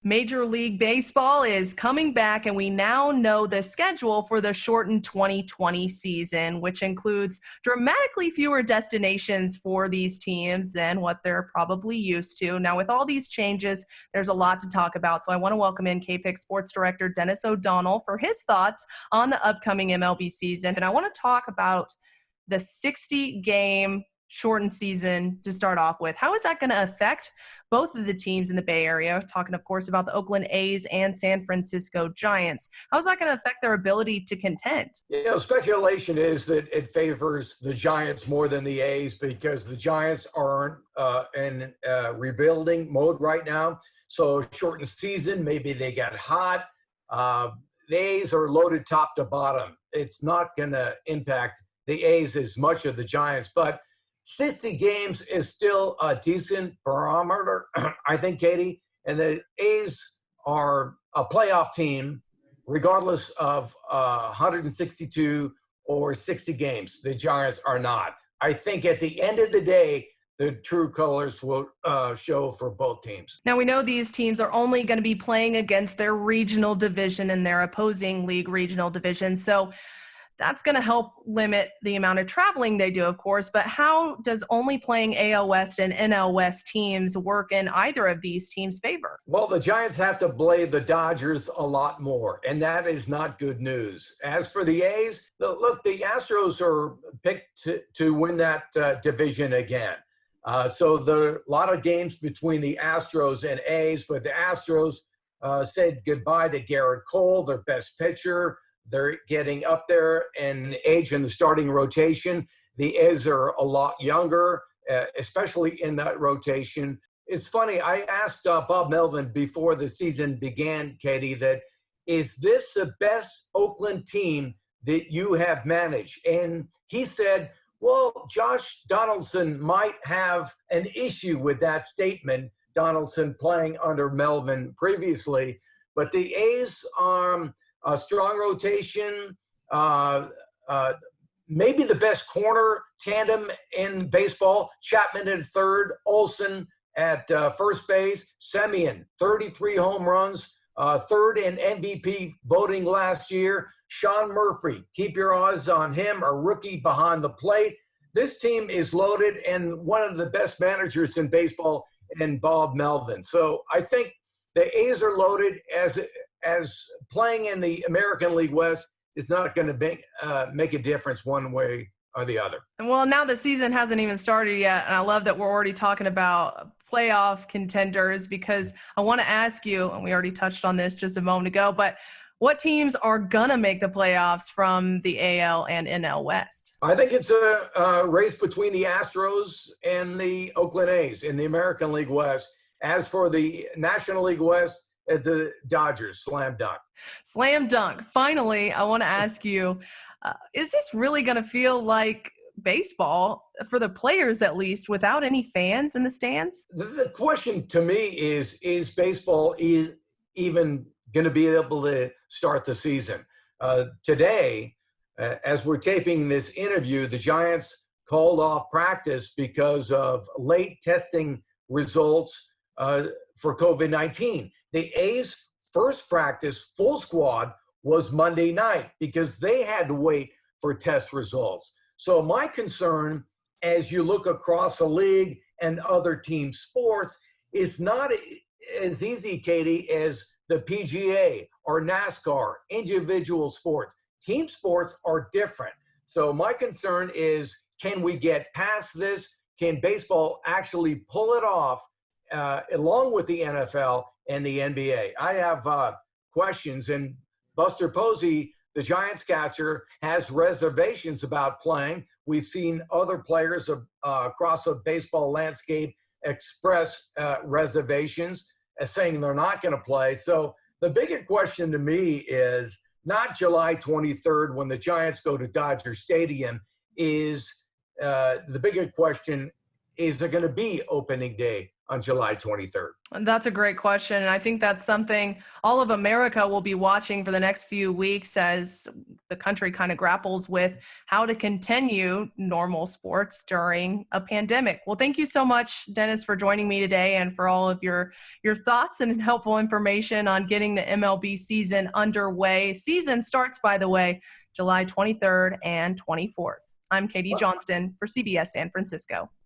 Major League Baseball is coming back, and we now know the schedule for the shortened 2020 season, which includes dramatically fewer destinations for these teams than what they're probably used to. Now, with all these changes, there's a lot to talk about, so I want to welcome in KPIX Sports Director Dennis O'Donnell for his thoughts on the upcoming MLB season. And I want to talk about the 60-game shortened season to start off with. How is that going to affect both of the teams in the Bay Area? Talking, of course, about the Oakland A's and San Francisco Giants. How is that going to affect their ability to contend? Speculation is that it favors the Giants more than the A's because the Giants aren't in rebuilding mode right now. So shortened season, maybe they got hot. The A's are loaded top to bottom. It's not going to impact the A's as much as the Giants, but 60 games is still a decent barometer, I think, Katie. And the A's are a playoff team, regardless of 162 or 60 games. The Giants are not. I think at the end of the day, the true colors will show for both teams. Now, we know these teams are only going to be playing against their regional division and their opposing league regional division. So that's going to help limit the amount of traveling they do, of course. But how does only playing AL West and NL West teams work in either of these teams' favor? Well, the Giants have to play the Dodgers a lot more, and that is not good news. As for the A's, look, the Astros are picked to win that division again. So there are a lot of games between the Astros and A's, but the Astros said goodbye to Garrett Cole, their best pitcher. They're getting up there in age in the starting rotation. The A's are a lot younger, especially in that rotation. It's funny, I asked Bob Melvin before the season began, Katie, that is this the best Oakland team that you have managed? And he said, well, Josh Donaldson might have an issue with that statement, Donaldson playing under Melvin previously. But the A's are a strong rotation, maybe the best corner tandem in baseball. Chapman at third, Olsen at first base, Semien, 33 home runs, third in MVP voting last year. Sean Murphy, keep your eyes on him, a rookie behind the plate. This team is loaded, and one of the best managers in baseball in Bob Melvin. So I think the A's are loaded as playing in the American League West is not going to make a difference one way or the other. Well, now the season hasn't even started yet, and I love that we're already talking about playoff contenders because I want to ask you, and we already touched on this just a moment ago, but what teams are going to make the playoffs from the AL and NL West? I think it's a race between the Astros and the Oakland A's in the American League West. As for the National League West, the Dodgers, slam dunk. Slam dunk. Finally, I want to ask you, is this really going to feel like baseball for the players, at least, without any fans in the stands? The question to me is baseball even going to be able to start the season? Today, as we're taping this interview, the Giants called off practice because of late testing results for COVID-19. The A's first practice, full squad, was Monday night because they had to wait for test results. So my concern, as you look across the league and other team sports, is not as easy, Katie, as the PGA or NASCAR, individual sports. Team sports are different. So my concern is, can we get past this? Can baseball actually pull it off along with the NFL and the NBA? I have questions, and Buster Posey, the Giants catcher, has reservations about playing. We've seen other players across the baseball landscape express reservations as saying they're not going to play. So the bigger question to me is not July 23rd when the Giants go to Dodger Stadium. The bigger question is there going to be opening day on July 23rd? That's a great question. And I think that's something all of America will be watching for the next few weeks as the country kind of grapples with how to continue normal sports during a pandemic. Well, thank you so much, Dennis, for joining me today and for all of your thoughts and helpful information on getting the MLB season underway. Season starts, by the way, July 23rd and 24th. I'm Katie Johnston for CBS San Francisco.